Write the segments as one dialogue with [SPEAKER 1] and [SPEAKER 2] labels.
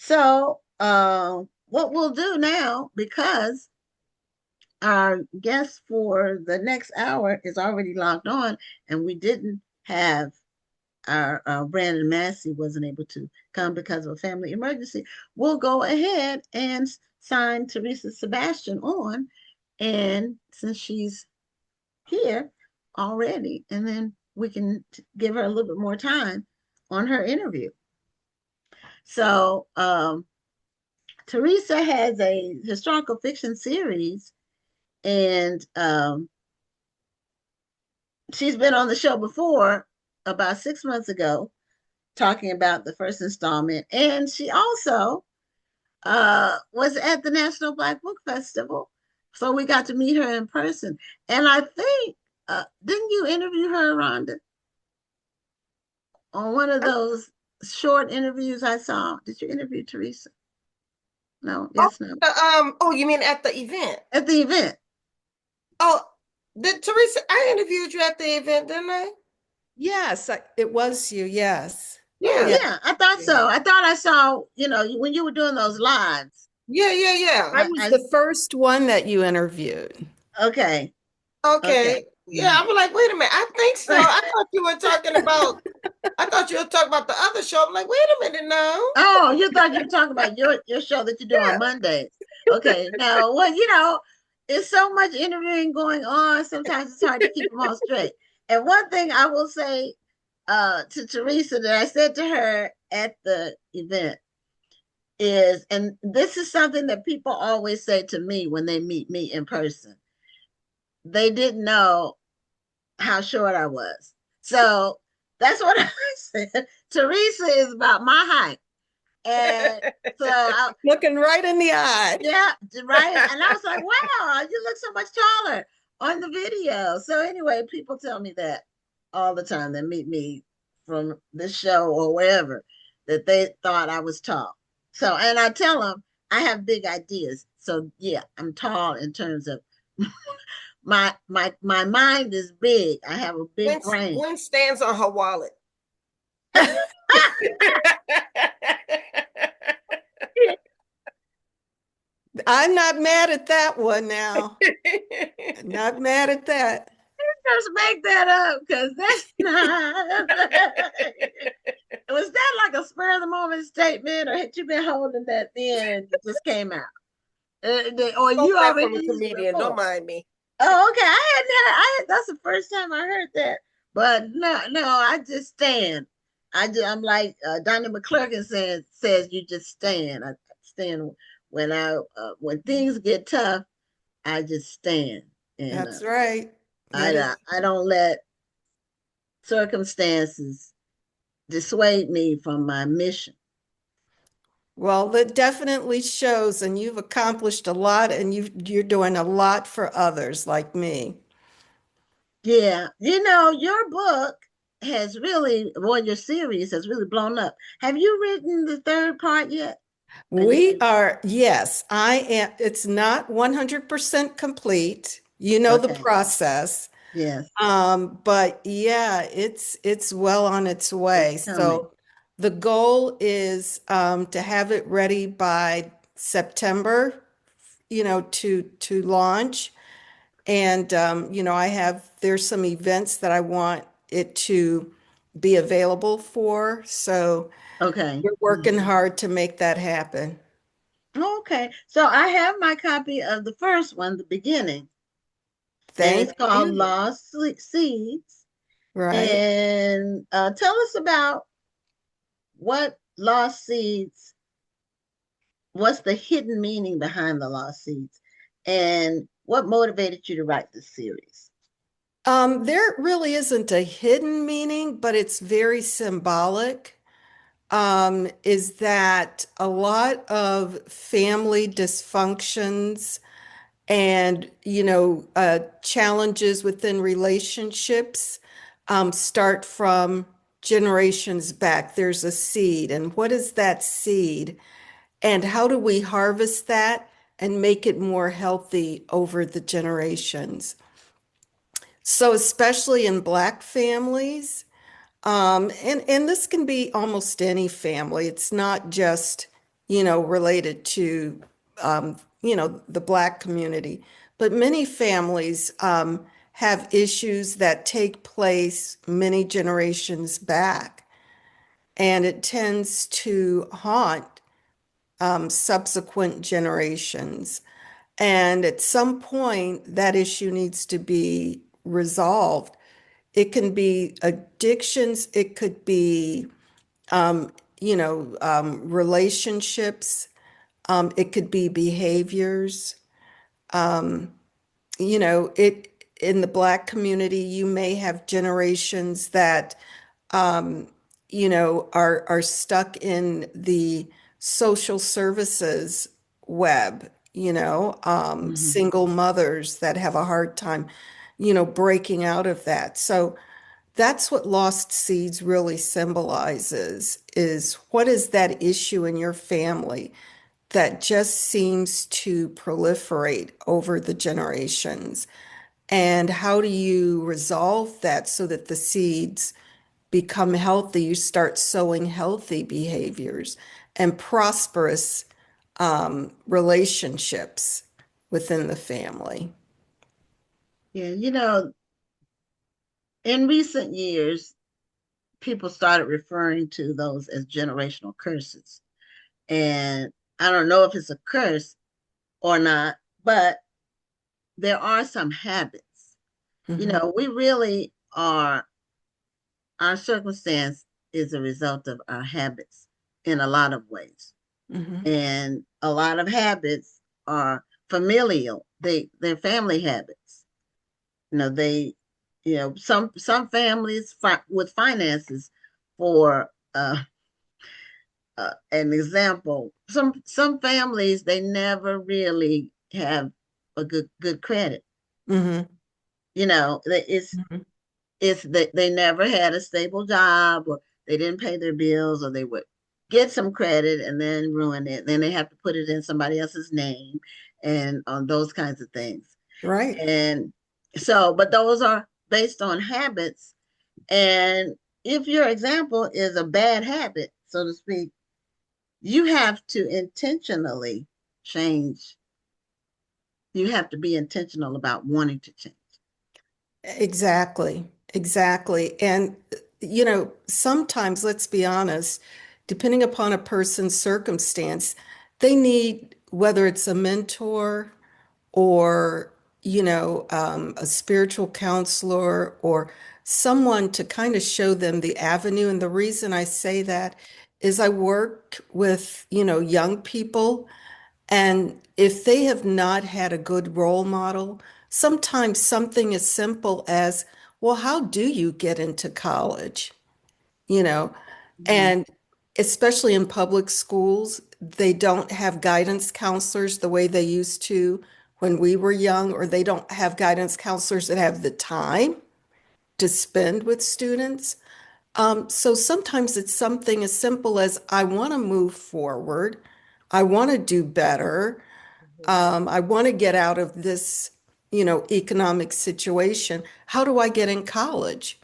[SPEAKER 1] So, what we'll do now, because our guest for the next hour is already logged on, and we didn't have our Brandon Massey wasn't able to come because of a family emergency, we'll go ahead and sign Teresa Sebastian on, and since she's here already, and then we can give her a little bit more time on her interview. So, Teresa has a historical fiction series, and she's been on the show before about 6 months ago, talking about the first installment. And she also was at the National Black Book Festival. So we got to meet her in person. And I think, didn't you interview her, Rhonda, on one of those short interviews I saw? Did you interview Teresa? No,
[SPEAKER 2] Oh,
[SPEAKER 1] yes, no.
[SPEAKER 2] oh, you mean at the event?
[SPEAKER 1] At the event.
[SPEAKER 2] Oh, did Teresa, I interviewed you at the event, didn't I?
[SPEAKER 3] Yes, it was you. Yes.
[SPEAKER 1] Yeah,
[SPEAKER 2] Yeah.
[SPEAKER 3] Yeah.
[SPEAKER 1] yeah, I thought so. I thought I saw, when you were doing those lives.
[SPEAKER 2] Yeah, yeah,
[SPEAKER 3] I
[SPEAKER 2] yeah.
[SPEAKER 3] was
[SPEAKER 1] I
[SPEAKER 3] the first one that you interviewed.
[SPEAKER 1] okay, okay.
[SPEAKER 2] Okay. Yeah, I was like, wait a minute. I think so. I thought you were talking about the other show. I'm like, wait a minute now.
[SPEAKER 1] Oh, you thought you were talking about your show that you do on
[SPEAKER 2] Yeah.
[SPEAKER 1] Mondays. Okay, no, well, it's so much interviewing going on. Sometimes it's hard to keep them all straight. And one thing I will say to Teresa that I said to her at the event is, and this is something that people always say to me when they meet me in person, they didn't know how short I was. So that's what I said. Teresa is about my height. And so
[SPEAKER 3] Looking right in the eye.
[SPEAKER 1] yeah, right. And I was like, wow, you look so much taller on the video. So anyway, people tell me that all the time. They meet me from this show or wherever, that they thought I was tall. So, and I tell them I have big ideas. So yeah, I'm tall in terms of my mind is big. I have a big brain.
[SPEAKER 2] Gwen stands on her wallet.
[SPEAKER 3] I'm not mad at that one now. Not mad at that.
[SPEAKER 1] Just make that up because that's not. Was that like a spur of the moment statement, or had you been holding that then and it just came out? Or
[SPEAKER 2] Stole
[SPEAKER 1] you
[SPEAKER 2] that
[SPEAKER 1] already
[SPEAKER 2] from a
[SPEAKER 1] used it
[SPEAKER 2] comedian. Don't
[SPEAKER 1] before?
[SPEAKER 2] mind me.
[SPEAKER 1] Oh, okay. That's the first time I heard that. But no, no, I just stand. I'm like Donnie McClurkin says you just stand. I stand when things get tough. I just stand, and
[SPEAKER 3] That's right. That is.
[SPEAKER 1] I don't let circumstances dissuade me from my mission.
[SPEAKER 3] Well, that definitely shows, and you've accomplished a lot, and you're doing a lot for others like me.
[SPEAKER 1] Yeah, your book has really, well, your series has really blown up. Have you written the third part yet?
[SPEAKER 3] We are, yes, I am. It's not 100% complete. You know the
[SPEAKER 1] Okay.
[SPEAKER 3] process.
[SPEAKER 1] Yes,
[SPEAKER 3] But yeah, it's well on its
[SPEAKER 1] it's
[SPEAKER 3] way.
[SPEAKER 1] coming.
[SPEAKER 3] So the goal is to have it ready by September, to launch. And there's some events that I want it to be available for. So
[SPEAKER 1] Okay.
[SPEAKER 3] we're working hard to make that happen.
[SPEAKER 1] Okay. So I have my copy of the first one, the beginning, and it's
[SPEAKER 3] Thank
[SPEAKER 1] called
[SPEAKER 3] you.
[SPEAKER 1] Lost Seeds.
[SPEAKER 3] Right.
[SPEAKER 1] And tell us about what Lost Seeds, what's the hidden meaning behind the Lost Seeds, and what motivated you to write this series?
[SPEAKER 3] There really isn't a hidden meaning, but it's very symbolic. Is that a lot of family dysfunctions and, challenges within relationships start from generations back. There's a seed, and what is that seed? And how do we harvest that and make it more healthy over the generations? So, especially in Black families, and this can be almost any family. It's not just, related to, the Black community. But many families have issues that take place many generations back, and it tends to haunt subsequent generations. And at some point, that issue needs to be resolved. It can be addictions, it could be, relationships, it could be behaviors. It in the Black community, you may have generations that are stuck in the social services web,
[SPEAKER 1] Hmm.
[SPEAKER 3] single mothers that have a hard time, breaking out of that. So that's what Lost Seeds really symbolizes, is what is that issue in your family that just seems to proliferate over the generations? And how do you resolve that so that the seeds become healthy? You start sowing healthy behaviors and prosperous relationships within the family.
[SPEAKER 1] Yeah, in recent years, people started referring to those as generational curses. And I don't know if it's a curse or not, but there are some habits.
[SPEAKER 3] Hmm.
[SPEAKER 1] We really are, our circumstance is a result of our habits in a lot of ways.
[SPEAKER 3] Hmm.
[SPEAKER 1] And a lot of habits are familial. They're family habits. They, some families with finances, for an example, some families, they never really have a good credit.
[SPEAKER 3] Hmm.
[SPEAKER 1] It's that they never had a stable job, or they didn't pay their bills, or they would get some credit and then ruin it. Then they have to put it in somebody else's name, and on those kinds of things.
[SPEAKER 3] Right.
[SPEAKER 1] And so, but those are based on habits. And if your example is a bad habit, so to speak, you have to intentionally change. You have to be intentional about wanting to change.
[SPEAKER 3] Exactly. Exactly. And, sometimes, let's be honest, depending upon a person's circumstance, they need, whether it's a mentor or, a spiritual counselor or someone to kind of show them the avenue. And the reason I say that is I work with, young people, and if they have not had a good role model, sometimes something as simple as, well, how do you get into college? You know,
[SPEAKER 1] Mhm.
[SPEAKER 3] and especially in public schools, they don't have guidance counselors the way they used to when we were young, or they don't have guidance counselors that have the time to spend with students. So sometimes it's something as simple as, I want to move forward. I want to do better.
[SPEAKER 1] Mhm.
[SPEAKER 3] I want to get out of this, economic situation. How do I get in college?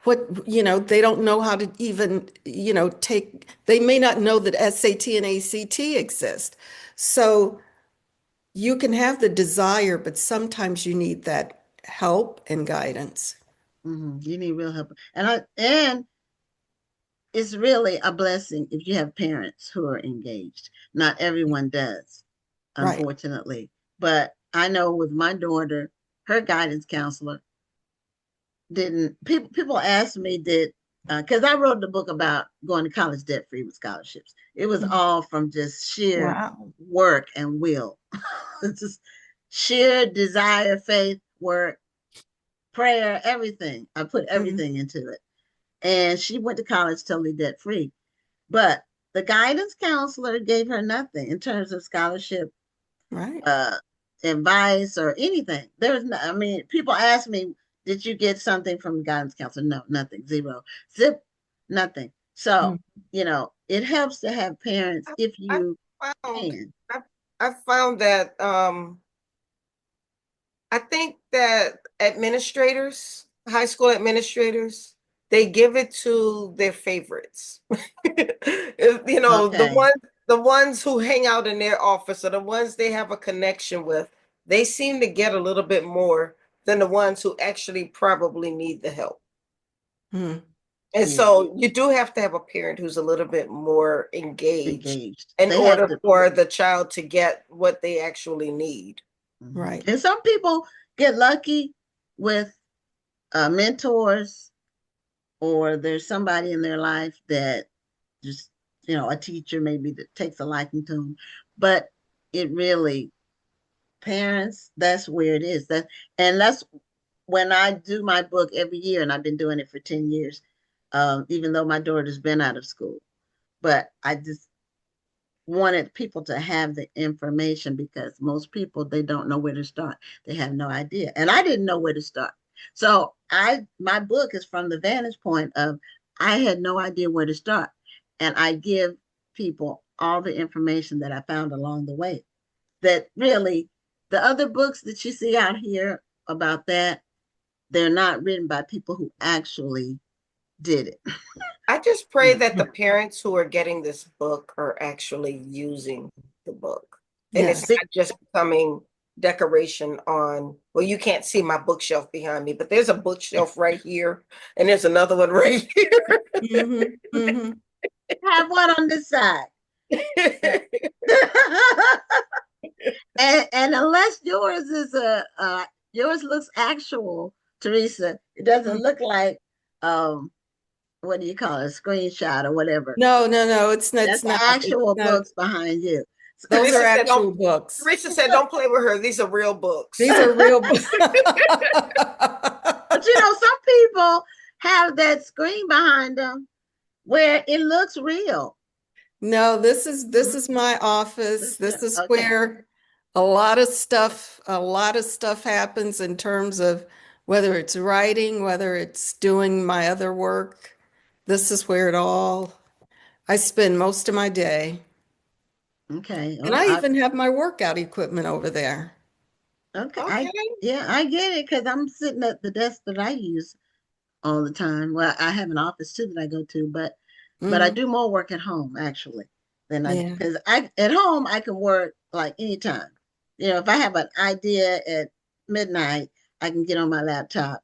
[SPEAKER 3] They don't know how to even, they may not know that SAT and ACT exist. So you can have the desire, but sometimes you need that help and guidance.
[SPEAKER 1] You need real help, and it's really a blessing if you have parents who are engaged. Not everyone does,
[SPEAKER 3] Right.
[SPEAKER 1] unfortunately. But I know with my daughter, her guidance counselor didn't. People ask me, did, because I wrote the book about going to college debt free with scholarships. It was
[SPEAKER 3] Mhm.
[SPEAKER 1] all from just sheer
[SPEAKER 3] Wow.
[SPEAKER 1] work and will. It's just sheer desire, faith, work, prayer, everything. I put
[SPEAKER 3] Mhm.
[SPEAKER 1] everything into it. And she went to college totally debt free. But the guidance counselor gave her nothing in terms of scholarship,
[SPEAKER 3] Right.
[SPEAKER 1] uh, advice, or anything. There's no, I mean, people ask me, did you get something from the guidance counselor? No, nothing, zero, zip, nothing. So,
[SPEAKER 3] Mhm.
[SPEAKER 1] it helps to have parents if
[SPEAKER 2] I
[SPEAKER 1] you
[SPEAKER 2] found
[SPEAKER 1] can.
[SPEAKER 2] I, I found that I think that administrators, high school administrators, they give it to their favorites. The
[SPEAKER 1] Okay.
[SPEAKER 2] ones the ones who hang out in their office or the ones they have a connection with, they seem to get a little bit more than the ones who actually probably need the help.
[SPEAKER 3] Hmm.
[SPEAKER 2] And
[SPEAKER 1] Yeah,
[SPEAKER 2] so you do have to have a parent who's a little bit more engaged
[SPEAKER 1] engaged.
[SPEAKER 2] in
[SPEAKER 1] They have
[SPEAKER 2] order
[SPEAKER 1] to.
[SPEAKER 2] for the child to get what they actually need.
[SPEAKER 3] Right.
[SPEAKER 1] And some people get lucky with mentors, or there's somebody in their life that just, a teacher maybe that takes a liking to them. But it really, parents, that's where it is. And that's when I do my book every year, and I've been doing it for 10 years, even though my daughter's been out of school. But I just wanted people to have the information, because most people, they don't know where to start. They have no idea. And I didn't know where to start. So my book is from the vantage point of, I had no idea where to start. And I give people all the information that I found along the way. That really, the other books that you see out here about that, they're not written by people who actually did it.
[SPEAKER 2] I just pray
[SPEAKER 1] Yeah.
[SPEAKER 2] that the parents who are getting this book are actually using the book. And it's
[SPEAKER 3] Yes.
[SPEAKER 1] See,
[SPEAKER 2] not just becoming decoration on, well, you can't see my bookshelf behind me, but there's a bookshelf right here, and there's another one right
[SPEAKER 3] Hmm. Hmm.
[SPEAKER 1] have one on this side.
[SPEAKER 2] here.
[SPEAKER 1] And unless yours is yours looks actual, Teresa, it doesn't look like, um what do you call it, a screenshot or whatever.
[SPEAKER 3] No, no, no,
[SPEAKER 1] That's
[SPEAKER 3] it's
[SPEAKER 1] the
[SPEAKER 3] not. It's
[SPEAKER 1] actual
[SPEAKER 3] not.
[SPEAKER 1] books behind you.
[SPEAKER 3] Those are
[SPEAKER 2] Teresa said, "Don't."
[SPEAKER 3] actual books.
[SPEAKER 2] Teresa said, "Don't play with her. These are real books."
[SPEAKER 3] These are real books.
[SPEAKER 1] But some people have that screen behind them where it looks real.
[SPEAKER 3] No, this
[SPEAKER 1] Mhm.
[SPEAKER 3] is my office. This is
[SPEAKER 1] Okay.
[SPEAKER 3] where a lot of stuff happens in terms of whether it's writing, whether it's doing my other work. This is where I spend most of my day.
[SPEAKER 1] Okay.
[SPEAKER 3] And
[SPEAKER 1] Well,
[SPEAKER 3] I even have my workout equipment over there.
[SPEAKER 1] okay.
[SPEAKER 2] Okay.
[SPEAKER 1] Yeah, I get it, because I'm sitting at the desk that I use all the time. Well, I have an office too that I go to, but I
[SPEAKER 3] Hmm.
[SPEAKER 1] do more work at home actually than I,
[SPEAKER 3] Yeah,
[SPEAKER 1] because I at home I can work like anytime. If I have an idea at midnight, I can get on my laptop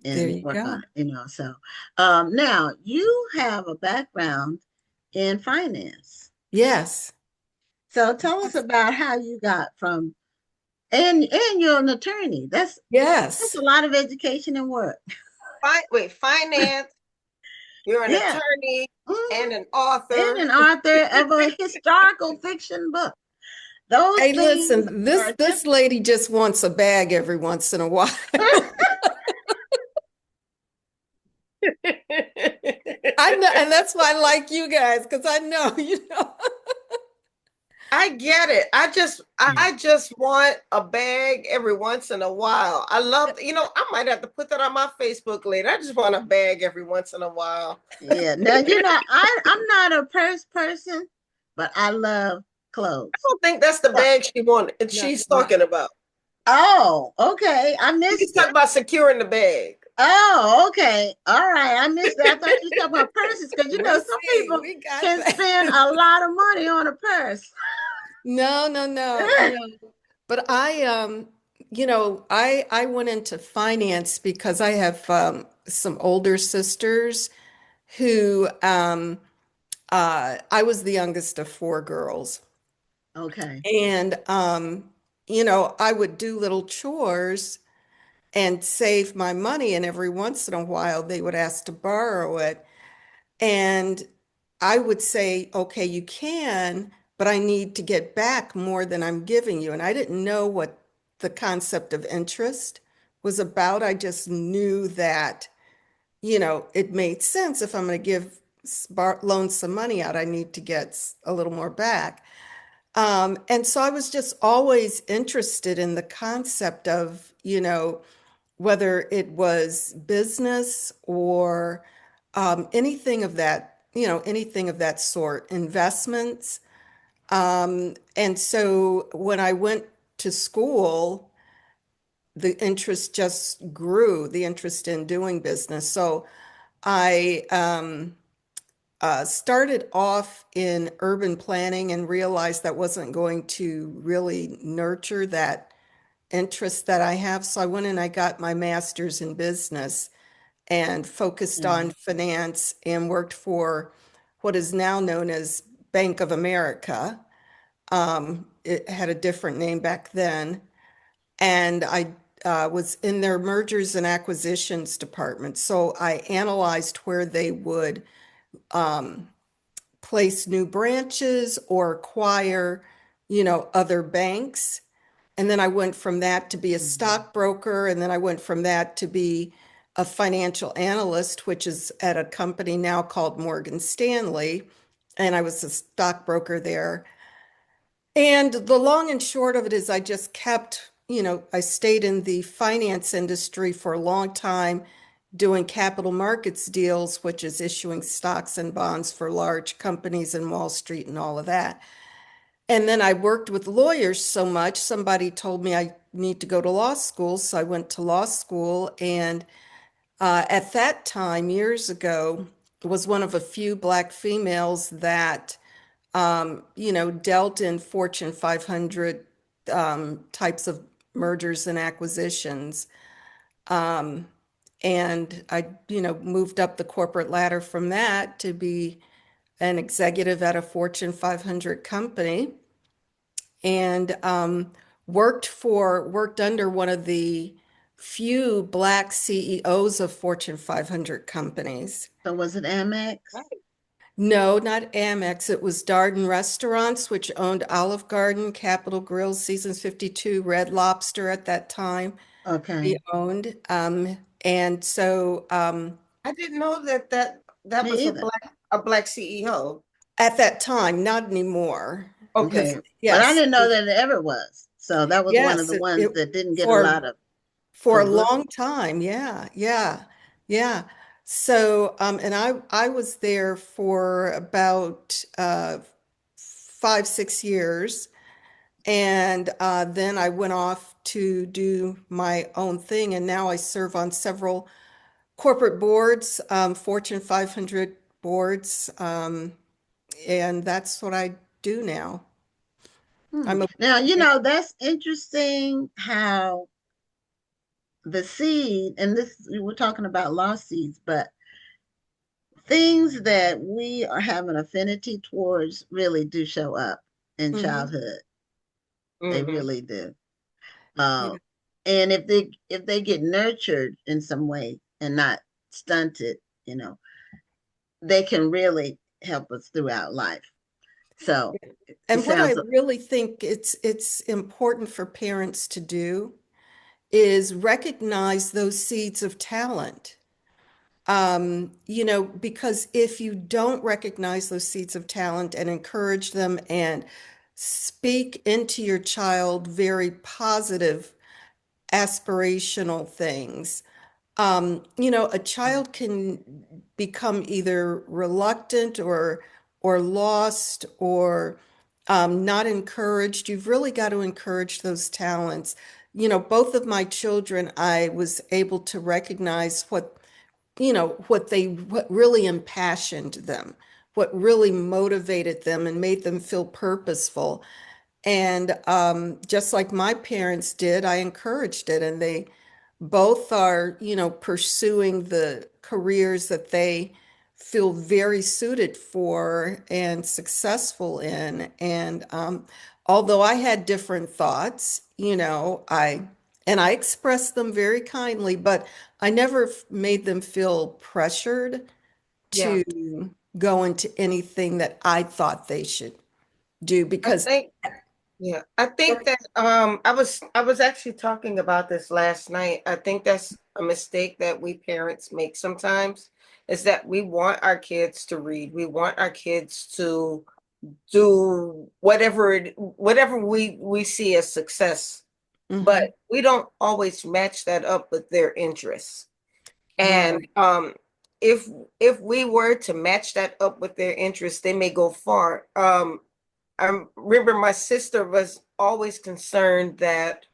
[SPEAKER 3] there
[SPEAKER 1] and
[SPEAKER 3] you
[SPEAKER 1] work on
[SPEAKER 3] go.
[SPEAKER 1] it. So now you have a background in finance.
[SPEAKER 3] Yes.
[SPEAKER 1] So tell us about how you got from, and you're an attorney. That's
[SPEAKER 3] Yes.
[SPEAKER 1] a lot of education and work.
[SPEAKER 2] Wait, finance. You're an
[SPEAKER 1] Yeah.
[SPEAKER 2] attorney
[SPEAKER 1] Mhm.
[SPEAKER 2] and an
[SPEAKER 1] And
[SPEAKER 2] author.
[SPEAKER 1] an author of a historical fiction book. Those
[SPEAKER 3] Hey,
[SPEAKER 1] things
[SPEAKER 3] listen,
[SPEAKER 1] are
[SPEAKER 3] this
[SPEAKER 1] different.
[SPEAKER 3] lady just wants a bag every once in a while. I know, and that's why I like you guys, because I know, you know.
[SPEAKER 2] I get it.
[SPEAKER 1] Yeah.
[SPEAKER 2] I just want a bag every once in a while. I love, I might have to put that on my Facebook later. I just want a bag every once in a while.
[SPEAKER 1] Yeah. Now, I'm not a purse person, but I love
[SPEAKER 2] I
[SPEAKER 1] clothes.
[SPEAKER 2] don't think that's the
[SPEAKER 1] So,
[SPEAKER 2] bag she wanted.
[SPEAKER 3] No,
[SPEAKER 2] She's
[SPEAKER 3] no.
[SPEAKER 2] talking about.
[SPEAKER 1] oh, okay. I
[SPEAKER 2] She's
[SPEAKER 1] missed
[SPEAKER 2] talking
[SPEAKER 1] it.
[SPEAKER 2] about securing the bag.
[SPEAKER 1] Oh, okay. All right. I missed it. I thought you were talking about purses, because
[SPEAKER 3] We
[SPEAKER 1] some
[SPEAKER 3] see,
[SPEAKER 1] people
[SPEAKER 3] we got
[SPEAKER 1] can
[SPEAKER 3] that.
[SPEAKER 1] spend a lot of money on a purse.
[SPEAKER 3] No, no, no, no. But I went into finance because I have some older sisters who I was the youngest of four girls.
[SPEAKER 1] Okay.
[SPEAKER 3] And I would do little chores and save my money, and every once in a while they would ask to borrow it. And I would say, okay, you can, but I need to get back more than I'm giving you. And I didn't know what the concept of interest was about. I just knew that, it made sense if I'm going to loan some money out, I need to get a little more back. And so I was just always interested in the concept of, whether it was business or anything of that sort, investments. And so when I went to school, the interest just grew, the interest in doing business. So I started off in urban planning and realized that wasn't going to really nurture that interest that I have. So I went and I got my master's in business and focused on
[SPEAKER 1] Mhm.
[SPEAKER 3] finance and worked for what is now known as Bank of America. It had a different name back then. And I was in their mergers and acquisitions department. So I analyzed where they would place new branches or acquire, other banks. And then I went from that to be a
[SPEAKER 1] Mhm.
[SPEAKER 3] stockbroker. And then I went from that to be a financial analyst, which is at a company now called Morgan Stanley. And I was a stockbroker there. And the long and short of it is I just kept, I stayed in the finance industry for a long time doing capital markets deals, which is issuing stocks and bonds for large companies in Wall Street and all of that. And then I worked with lawyers so much, somebody told me I need to go to law school. So I went to law school. And at that time, years ago, was one of a few Black females that dealt in Fortune 500 types of mergers and acquisitions. Um, and I, moved up the corporate ladder from that to be an executive at a Fortune 500 company and worked under one of the few Black CEOs of Fortune 500 companies.
[SPEAKER 1] So was it Amex?
[SPEAKER 3] No, not Amex. It was Darden Restaurants, which owned Olive Garden, Capitol Grill, Seasons 52, Red Lobster at that time. They
[SPEAKER 1] Okay.
[SPEAKER 3] owned. And so
[SPEAKER 2] I didn't know that
[SPEAKER 1] Me
[SPEAKER 2] was
[SPEAKER 1] either.
[SPEAKER 2] a black CEO.
[SPEAKER 3] at that time, not anymore,
[SPEAKER 2] Okay.
[SPEAKER 3] because
[SPEAKER 1] Okay. But I
[SPEAKER 3] yes,
[SPEAKER 1] didn't know that it ever was. So that was one of
[SPEAKER 3] yes,
[SPEAKER 1] the ones that didn't get a
[SPEAKER 3] for
[SPEAKER 1] lot of
[SPEAKER 3] for a long
[SPEAKER 1] publicity.
[SPEAKER 3] time. Yeah, yeah, yeah. So and I was there for about 5, 6 years. And then I went off to do my own thing, and now I serve on several corporate boards, Fortune 500 boards, and that's what I do now.
[SPEAKER 1] Hmm.
[SPEAKER 3] I'm a
[SPEAKER 1] Now, that's interesting how the seed, and this, we're talking about lost seeds, but things that we are having affinity towards really do show up in
[SPEAKER 3] Mhm.
[SPEAKER 1] childhood. They
[SPEAKER 2] Hmm.
[SPEAKER 1] really do.
[SPEAKER 3] Yeah.
[SPEAKER 1] Uh, and if they get nurtured in some way and not stunted, you know, they can really help us throughout life. So it
[SPEAKER 3] And what I
[SPEAKER 1] sounds.
[SPEAKER 3] really think it's important for parents to do is recognize those seeds of talent. Because if you don't recognize those seeds of talent and encourage them and speak into your child very positive, aspirational things, a child can become either reluctant or lost or not encouraged. You've really got to encourage those talents. Both of my children, I was able to recognize what really impassioned them, what really motivated them and made them feel purposeful. And just like my parents did, I encouraged it. And they both are, pursuing the careers that they feel very suited for and successful in. And although I had different thoughts, I expressed them very kindly, but I never made them feel pressured
[SPEAKER 2] Yeah.
[SPEAKER 3] to go into anything that I thought they should do
[SPEAKER 2] I
[SPEAKER 3] because
[SPEAKER 2] think Yeah, I think that I was actually talking about this last night. I think that's a mistake that we parents make sometimes is that we want our kids to read. We want our kids to do whatever we see as success, but
[SPEAKER 3] Mhm.
[SPEAKER 2] we don't always match that up with their interests.
[SPEAKER 3] Right.
[SPEAKER 2] And if if we were to match that up with their interests, they may go far. I remember my sister was always concerned that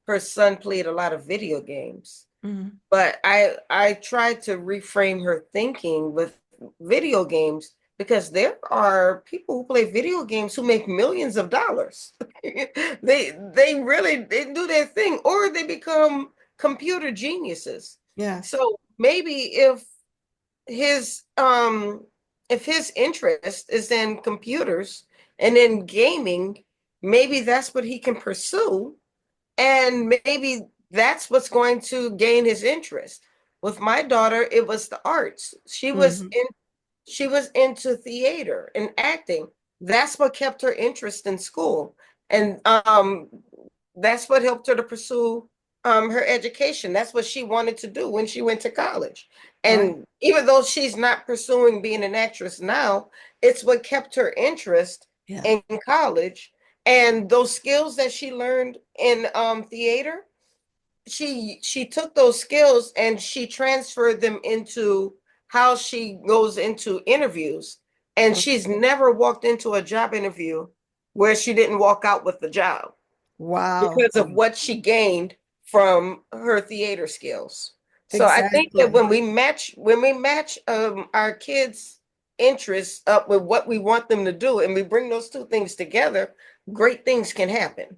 [SPEAKER 2] her son played a lot of video games.
[SPEAKER 3] Mhm.
[SPEAKER 2] But I tried to reframe her thinking with video games. because there are people who play video games who make millions of dollars. They really they do their thing, or they become computer geniuses.
[SPEAKER 3] Yes.
[SPEAKER 2] So maybe his if his interest is in computers and in gaming, maybe that's what he can pursue, and maybe that's what's going to gain his interest. With my daughter, it was the arts.
[SPEAKER 3] Hmm.
[SPEAKER 2] She was into theater and acting. That's what kept her interest in school. And that's what helped her to pursue her education. That's what she wanted to do when she went to college.
[SPEAKER 3] Right.
[SPEAKER 2] And even though she's not pursuing being an actress now, it's what kept her interest
[SPEAKER 3] Yeah.
[SPEAKER 2] in college. And those skills that she learned in theater, she took those skills and she transferred them into how she goes into interviews, and she's never walked into a job interview where she didn't walk out with the job
[SPEAKER 3] Wow.
[SPEAKER 2] because of what she gained from her theater skills. So I think that
[SPEAKER 3] Exactly.
[SPEAKER 2] when we match our kids interests up with what we want them to do, and we bring those two things together, great things can happen.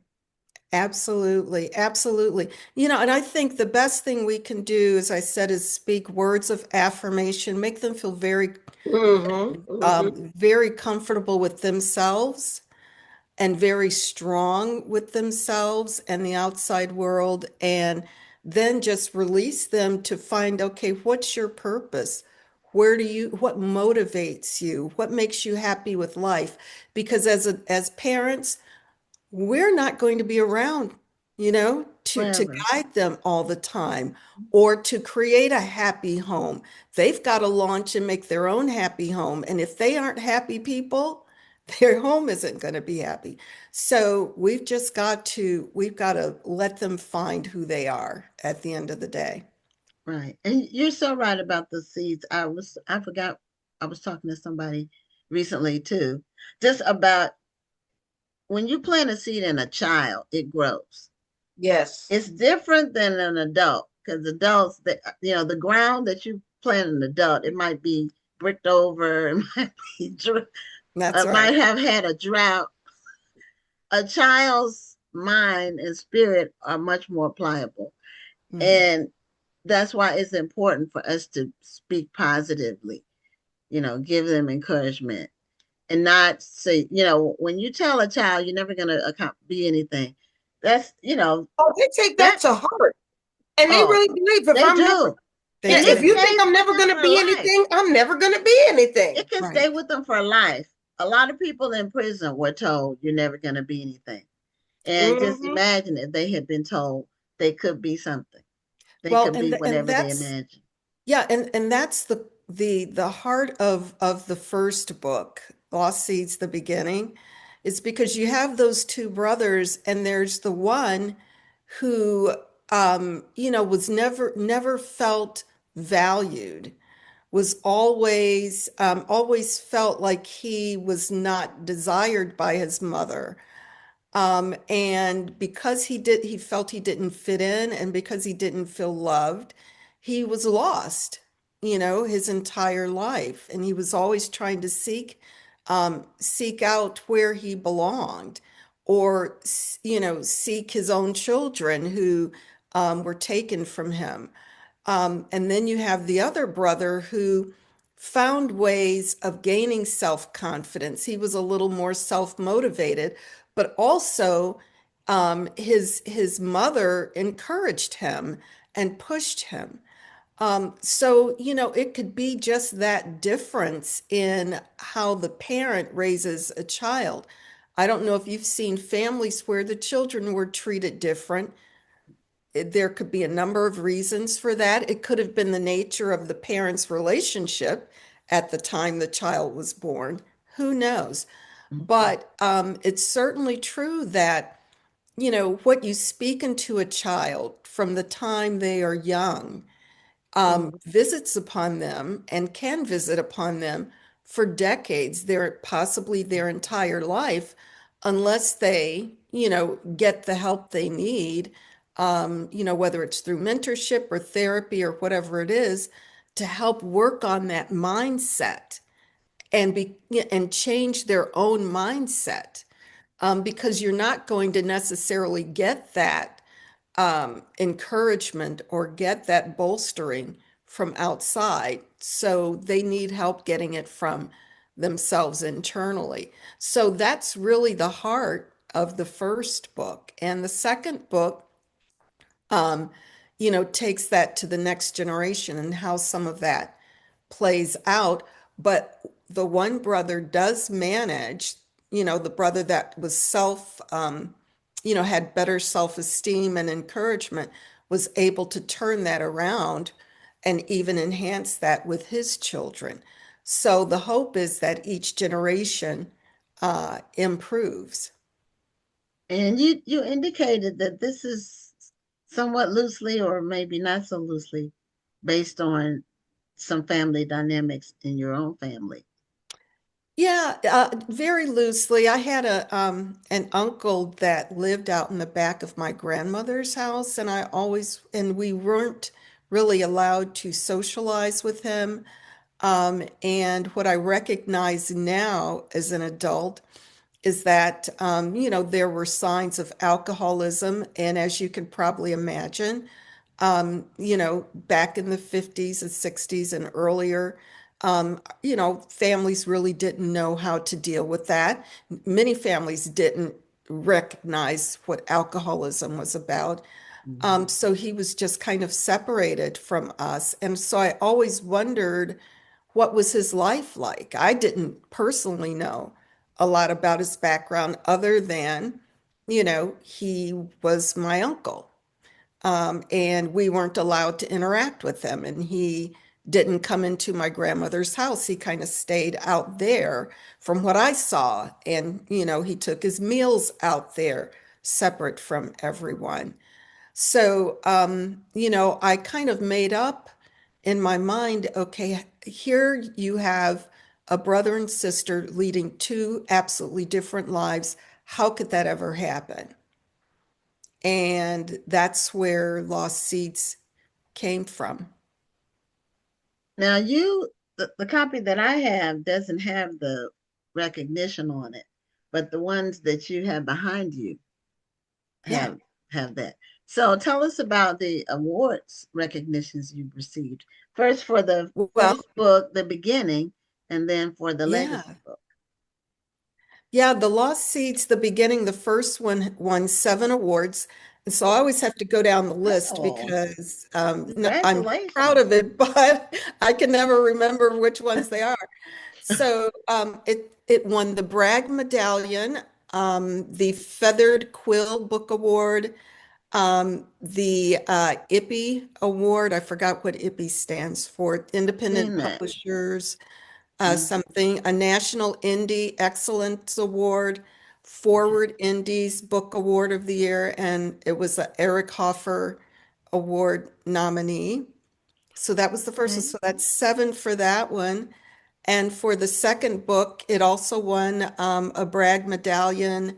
[SPEAKER 3] Absolutely. Absolutely. And I think the best thing we can do, as I said, is speak words of affirmation, make them feel
[SPEAKER 2] Mm-hmm, mm-hmm.
[SPEAKER 3] very comfortable with themselves and very strong with themselves and the outside world, and then just release them to find, okay, what's your purpose? What motivates you? What makes you happy with life? Because as parents, we're not going to be around, to
[SPEAKER 1] Forever.
[SPEAKER 3] guide them all the time or to create a happy home. They've got to launch and make their own happy home. And if they aren't happy people, their home isn't going to be happy. So we've got to let them find who they are at the end of the day.
[SPEAKER 1] Right. And you're so right about the seeds. I forgot, I was talking to somebody recently too, just about when you plant a seed in a child, it grows.
[SPEAKER 2] Yes.
[SPEAKER 1] It's different than an adult because adults, that the ground that you plant an adult, it might be bricked over, it might be,
[SPEAKER 3] That's
[SPEAKER 1] it
[SPEAKER 3] right.
[SPEAKER 1] might have had a drought. A child's mind and spirit are much more pliable,
[SPEAKER 3] Mhm.
[SPEAKER 1] and that's why it's important for us to speak positively. Give them encouragement and not say, when you tell a child you're never going to be anything, that's,
[SPEAKER 2] Oh, they take that
[SPEAKER 1] that,
[SPEAKER 2] to heart. And they
[SPEAKER 1] oh,
[SPEAKER 2] really believe if
[SPEAKER 1] they
[SPEAKER 2] I'm never,
[SPEAKER 1] do.
[SPEAKER 3] They
[SPEAKER 2] yeah,
[SPEAKER 1] And
[SPEAKER 2] if
[SPEAKER 1] it
[SPEAKER 3] do.
[SPEAKER 2] you think
[SPEAKER 1] stays
[SPEAKER 2] I'm
[SPEAKER 1] with
[SPEAKER 2] never
[SPEAKER 1] them
[SPEAKER 2] going to
[SPEAKER 1] for
[SPEAKER 2] be
[SPEAKER 1] life.
[SPEAKER 2] anything, I'm never going to be anything.
[SPEAKER 1] It can
[SPEAKER 3] Right.
[SPEAKER 1] stay with them for life. A lot of people in prison were told you're never going to be anything. And just
[SPEAKER 2] Hmm.
[SPEAKER 1] imagine if they had been told they could be something. They
[SPEAKER 3] Well,
[SPEAKER 1] could be
[SPEAKER 3] and
[SPEAKER 1] whatever they
[SPEAKER 3] that's
[SPEAKER 1] imagine.
[SPEAKER 3] yeah, and that's the heart of the first book, Lost Seeds, the beginning, is because you have those two brothers, and there's the one who was never felt valued, was always felt like he was not desired by his mother. And because he felt he didn't fit in, and because he didn't feel loved, he was lost, his entire life. And he was always trying to seek out where he belonged, or, seek his own children who were taken from him. And then you have the other brother who found ways of gaining self-confidence. He was a little more self-motivated, but also his mother encouraged him and pushed him. So, it could be just that difference in how the parent raises a child. I don't know if you've seen families where the children were treated different. There could be a number of reasons for that. It could have been the nature of the parents' relationship at the time the child was born. Who knows?
[SPEAKER 1] Mhm.
[SPEAKER 3] But it's certainly true that, what you speak into a child from the time they are young visits upon them and can visit upon them for decades, possibly their entire life, unless they, get the help they need, whether it's through mentorship or therapy or whatever it is, to help work on that mindset. and change their own mindset, because you're not going to necessarily get that encouragement or get that bolstering from outside. So they need help getting it from themselves internally. So that's really the heart of the first book. And the second book, um, takes that to the next generation and how some of that plays out. But the one brother does manage, the brother that was had better self-esteem and encouragement, was able to turn that around and even enhance that with his children. So the hope is that each generation improves.
[SPEAKER 1] And you indicated that this is somewhat loosely, or maybe not so loosely, based on some family dynamics in your own family.
[SPEAKER 3] Yeah, very loosely. I had an uncle that lived out in the back of my grandmother's house, and we weren't really allowed to socialize with him. And what I recognize now as an adult is that, there were signs of alcoholism. And as you can probably imagine, back in the 50s and 60s and earlier, families really didn't know how to deal with that. Many families didn't recognize what alcoholism was about.
[SPEAKER 1] Mhm.
[SPEAKER 3] So he was just kind of separated from us. And so I always wondered, what was his life like? I didn't personally know a lot about his background other than, he was my uncle. And we weren't allowed to interact with him. And he didn't come into my grandmother's house. He kind of stayed out there from what I saw. And, he took his meals out there separate from everyone. So, I kind of made up in my mind, okay, here you have a brother and sister leading two absolutely different lives. How could that ever happen? And that's where Lost Seeds came from.
[SPEAKER 1] Now, the copy that I have doesn't have the recognition on it, but the ones that you have behind you
[SPEAKER 3] Yeah.
[SPEAKER 1] have have that. So tell us about the awards recognitions you've received. First for the
[SPEAKER 3] Well,
[SPEAKER 1] first book, The Beginning, and then for the legacy
[SPEAKER 3] yeah.
[SPEAKER 1] book.
[SPEAKER 3] Yeah, The Lost Seeds, the beginning, the first one won 7 awards. And so I always have to go down the list
[SPEAKER 1] Oh,
[SPEAKER 3] because no, I'm proud
[SPEAKER 1] congratulations.
[SPEAKER 3] of it, but I can never remember which ones they are. So it won the Bragg Medallion, the Feathered Quill Book Award, the IPPY Award. I forgot what IPPY stands for. Independent
[SPEAKER 1] Seen that.
[SPEAKER 3] Publishers,
[SPEAKER 1] Mhm.
[SPEAKER 3] something, a National Indie Excellence Award,
[SPEAKER 1] Okay.
[SPEAKER 3] Forward Indies Book Award of the Year, and it was a Eric Hoffer Award nominee. So that was the first one.
[SPEAKER 1] Okay.
[SPEAKER 3] So that's 7 for that one. And for the second book, it also won a Bragg Medallion,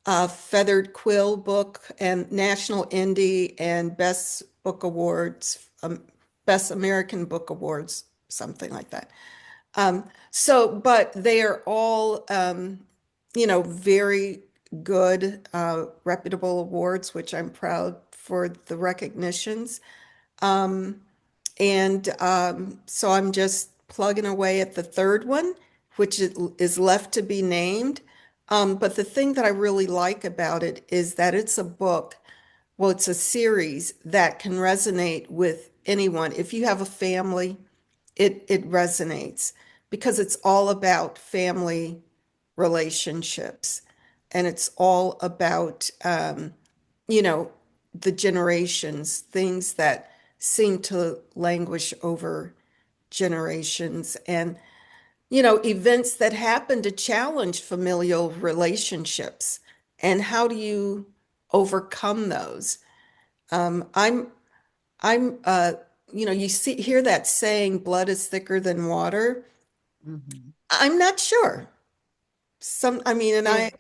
[SPEAKER 3] Feathered Quill Book, and National Indie and Best Book Awards, Best American Book Awards, something like that. But they are all, very good, reputable awards, which I'm proud for the recognitions. And so I'm just plugging away at the third one, which is left to be named. But the thing that I really like about it is that it's a book, well, it's a series that can resonate with anyone. If you have a family, it resonates because it's all about family relationships, and it's all about you know the generations, things that seem to languish over generations, and events that happen to challenge familial relationships, and how do you overcome those. I'm you hear that saying, blood is thicker than water.
[SPEAKER 1] Mhm.
[SPEAKER 3] I'm not sure. I mean, and
[SPEAKER 1] Yeah.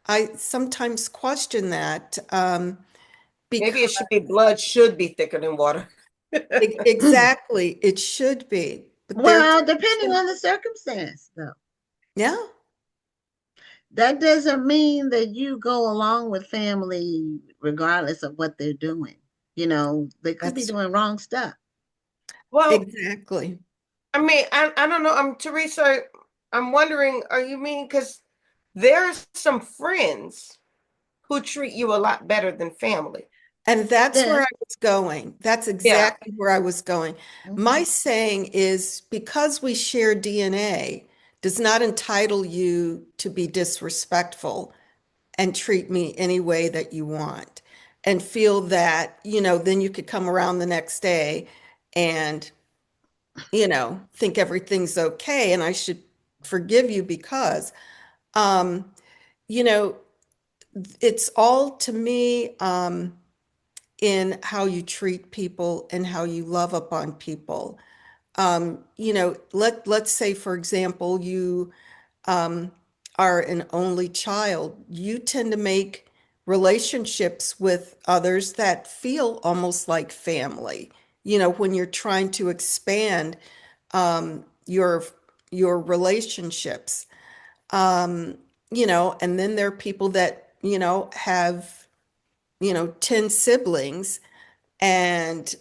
[SPEAKER 3] I sometimes question that,
[SPEAKER 2] Maybe
[SPEAKER 3] because
[SPEAKER 2] it should be blood should be thicker than water.
[SPEAKER 3] exactly, it should be. But there are
[SPEAKER 1] Well,
[SPEAKER 3] times
[SPEAKER 1] depending on the circumstance, though.
[SPEAKER 3] yeah,
[SPEAKER 1] That doesn't mean that you go along with family regardless of what they're doing. They could be
[SPEAKER 3] that's
[SPEAKER 1] doing wrong stuff.
[SPEAKER 2] Well,
[SPEAKER 3] exactly.
[SPEAKER 2] I mean, I don't know. I'm Teresa. I'm wondering, are you mean because there's some friends who treat you a lot better than family?
[SPEAKER 3] And that's where I
[SPEAKER 1] Yes.
[SPEAKER 3] was going. That's
[SPEAKER 2] Yeah.
[SPEAKER 3] exactly where I was going.
[SPEAKER 1] Hmm.
[SPEAKER 3] My saying is because we share DNA does not entitle you to be disrespectful and treat me any way that you want and feel that, then you could come around the next day and, think everything's okay and I should forgive you because, um, you know, it's all to me, in how you treat people and how you love upon people. Let's say, for example, you um, are an only child. You tend to make relationships with others that feel almost like family. When you're trying to expand your relationships. Um, and then there are people that, have, 10 siblings and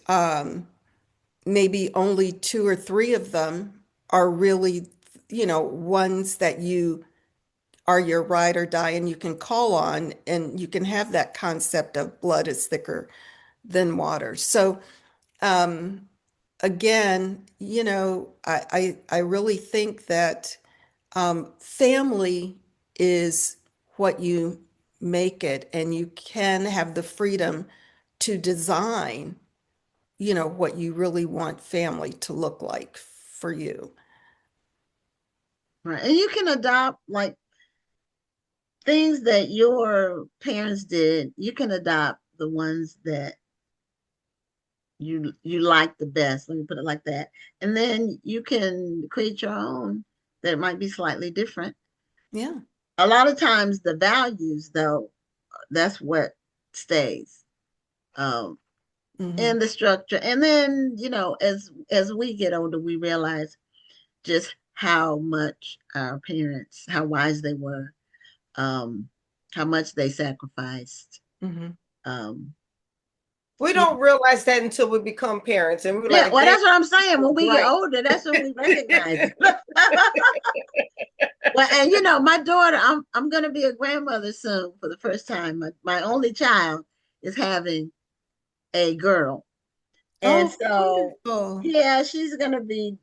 [SPEAKER 3] maybe only two or three of them are really, ones that you are your ride or die and you can call on and you can have that concept of blood is thicker than water. So again, I really think that family is what you make it, and you can have the freedom to design what you really want family to look like for you.
[SPEAKER 1] Right. And you can adopt like things that your parents did. You can adopt the ones that you like the best. Let me put it like that. And then you can create your own that might be slightly different.
[SPEAKER 3] Yeah.
[SPEAKER 1] A lot of times the values though, that's what stays. Um,
[SPEAKER 3] Hmm.
[SPEAKER 1] and the structure. And then, as we get older, we realize just how much our parents, how wise they were, um, how much they sacrificed.
[SPEAKER 3] Hmm.
[SPEAKER 1] Um,
[SPEAKER 2] We
[SPEAKER 1] yeah,
[SPEAKER 2] don't realize that until we become parents, and we're
[SPEAKER 1] yeah.
[SPEAKER 2] like,
[SPEAKER 1] Well,
[SPEAKER 2] "Damn,
[SPEAKER 1] that's what I'm saying. When we get
[SPEAKER 2] right."
[SPEAKER 1] older, that's when we recognize it. Well, and my daughter, I'm gonna be a grandmother soon for the first time. My only child is having a girl. And
[SPEAKER 3] Oh,
[SPEAKER 1] so,
[SPEAKER 3] wonderful.
[SPEAKER 1] yeah, she's gonna be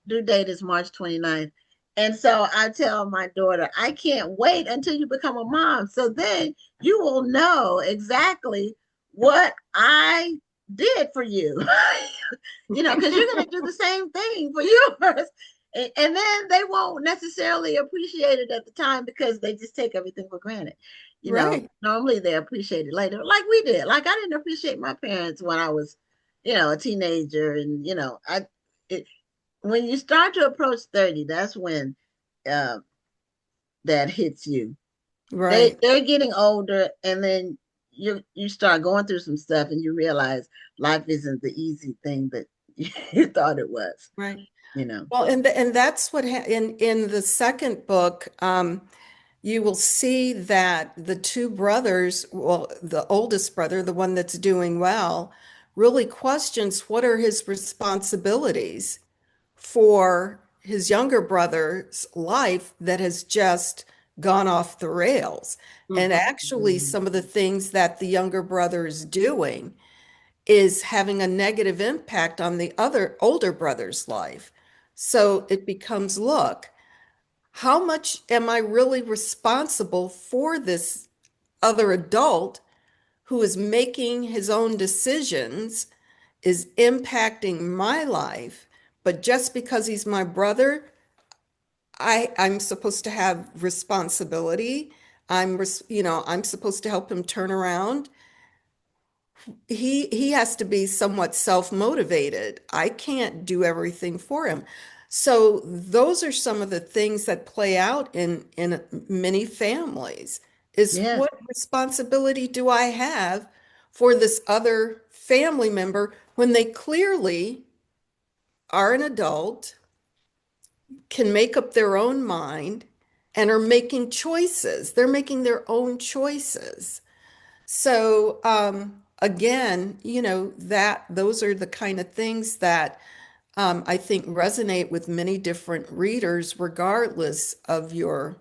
[SPEAKER 1] due date is March 29th. And so I tell my daughter, I can't wait until you become a mom. So then you will know exactly what I did for you. Because you're gonna do the same thing for yours. And then they won't necessarily appreciate it at the time because they just take everything for granted.
[SPEAKER 3] Right.
[SPEAKER 1] Normally they appreciate it later, like we did. Like I didn't appreciate my parents when I was a teenager. And it, when you start to approach 30, that's when uh, that hits you.
[SPEAKER 3] Right.
[SPEAKER 1] They're getting older, and then you start going through some stuff and you realize life isn't the easy thing that you thought it was
[SPEAKER 3] Right.
[SPEAKER 1] you know
[SPEAKER 3] Well, and that's what in the second book, you will see that the two brothers, well, the oldest brother, the one that's doing well, really questions what are his responsibilities for his younger brother's life that has just gone off the rails. And actually,
[SPEAKER 1] Mhm.
[SPEAKER 3] some of the things that the younger brother is doing is having a negative impact on the other older brother's life. So it becomes, look, how much am I really responsible for this other adult who is making his own decisions, is impacting my life, but just because he's my brother, I'm supposed to have responsibility. I'm supposed to help him turn around. He has to be somewhat self-motivated. I can't do everything for him. So those are some of the things that play out in many families is
[SPEAKER 1] Yes.
[SPEAKER 3] what responsibility do I have for this other family member when they clearly are an adult, can make up their own mind, and are making choices. They're making their own choices. So, again, that those are the kind of things that I think resonate with many different readers, regardless of the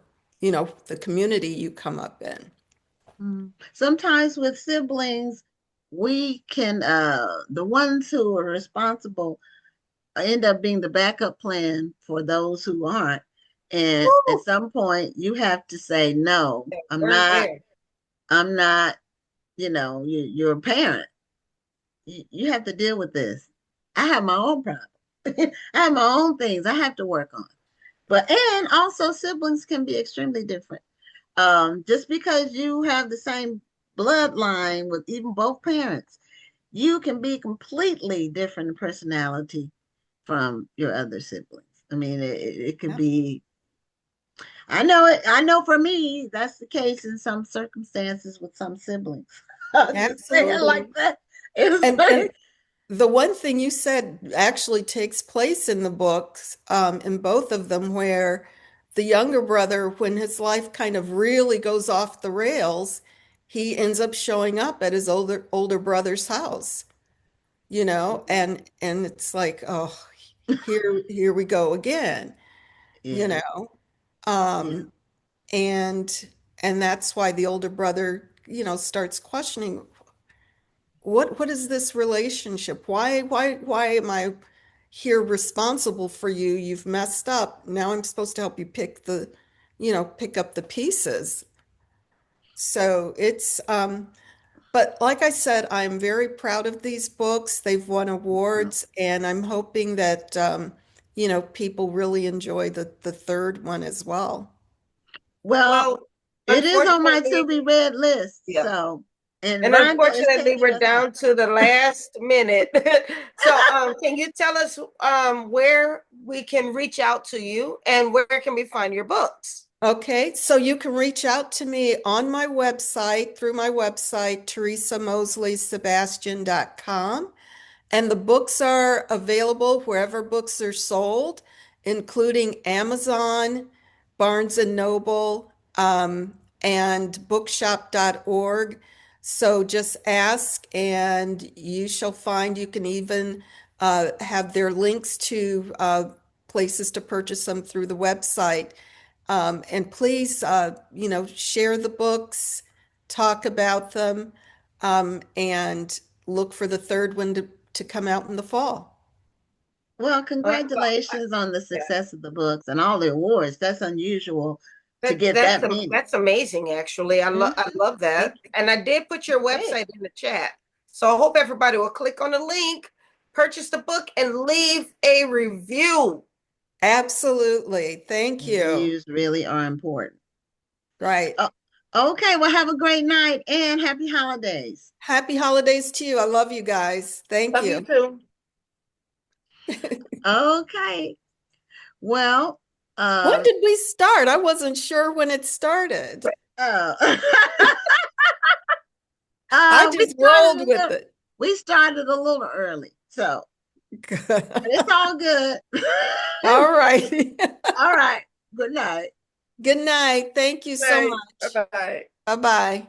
[SPEAKER 3] community you come up in.
[SPEAKER 1] Sometimes with siblings, we can, the ones who are responsible end up being the backup plan for those who aren't. And at
[SPEAKER 2] Woo!
[SPEAKER 1] some point, you have to say, no,
[SPEAKER 2] We're there.
[SPEAKER 1] I'm not, you're a parent. You have to deal with this. I have my own problem. I have my own things I have to work on. But, and also siblings can be extremely different. Just because you have the same bloodline with even both parents, you can be completely different in personality from your other siblings. I mean, it could
[SPEAKER 3] Yep.
[SPEAKER 1] be, I know it, I know for me, that's the case in some circumstances with some siblings. I'll just say it
[SPEAKER 3] Absolutely.
[SPEAKER 1] like that. It was
[SPEAKER 3] And
[SPEAKER 1] very,
[SPEAKER 3] the one thing you said actually takes place in the books, in both of them, where the younger brother, when his life kind of really goes off the rails, he ends up showing up at his older brother's house, and it's like, oh, here we go again, you
[SPEAKER 1] yeah,
[SPEAKER 3] know.
[SPEAKER 1] yeah.
[SPEAKER 3] Um, and that's why the older brother, starts questioning what is this relationship? Why am I here responsible for you? You've messed up. Now I'm supposed to help you pick up the pieces. So but like I said, I'm very proud of these books. They've won awards, and I'm hoping that people really enjoy the third one as well.
[SPEAKER 1] Well,
[SPEAKER 2] Well,
[SPEAKER 1] it is on my
[SPEAKER 2] unfortunately,
[SPEAKER 1] to be read list.
[SPEAKER 2] yeah.
[SPEAKER 1] So, and
[SPEAKER 2] And
[SPEAKER 1] Rhonda is
[SPEAKER 2] unfortunately,
[SPEAKER 1] taking
[SPEAKER 2] we're
[SPEAKER 1] us out.
[SPEAKER 2] down to the last minute. So, can you tell us where we can reach out to you and where can we find your books?
[SPEAKER 3] Okay, so you can reach out to me on my website, through my website, teresamosleysebastian.com. And the books are available wherever books are sold, including Amazon, Barnes and Noble, and bookshop.org. So just ask and you shall find. You can even have their links to places to purchase them through the website. And please, share the books, talk about them, and look for the third one to come out in the fall.
[SPEAKER 1] Well,
[SPEAKER 2] Well,
[SPEAKER 1] congratulations on the
[SPEAKER 2] yeah.
[SPEAKER 1] success of the books and all the awards. That's unusual to get that many.
[SPEAKER 2] That's amazing, actually. I
[SPEAKER 1] Mhm.
[SPEAKER 2] love that.
[SPEAKER 1] Thank you.
[SPEAKER 2] And I did put your
[SPEAKER 1] Great.
[SPEAKER 2] website in the chat. So I hope everybody will click on the link, purchase the book, and leave a review.
[SPEAKER 3] Absolutely. Thank you.
[SPEAKER 1] Reviews really are important.
[SPEAKER 3] Right.
[SPEAKER 1] Oh, okay, well, have a great night and happy holidays.
[SPEAKER 3] Happy holidays to you. I love you guys. Thank
[SPEAKER 2] Love you
[SPEAKER 3] you.
[SPEAKER 2] too.
[SPEAKER 1] Okay, well,
[SPEAKER 3] When
[SPEAKER 1] uh,
[SPEAKER 3] did we start? I wasn't sure when it started.
[SPEAKER 1] uh,
[SPEAKER 3] I
[SPEAKER 1] we
[SPEAKER 3] just
[SPEAKER 1] started
[SPEAKER 3] rolled
[SPEAKER 1] a
[SPEAKER 3] with
[SPEAKER 1] little,
[SPEAKER 3] it.
[SPEAKER 1] we started a little early, so but
[SPEAKER 3] Good.
[SPEAKER 1] it's all good.
[SPEAKER 3] All right.
[SPEAKER 1] All right. Good night.
[SPEAKER 3] Good night. Thank you so
[SPEAKER 2] Bye.
[SPEAKER 3] much.
[SPEAKER 2] Bye.
[SPEAKER 3] Bye-bye.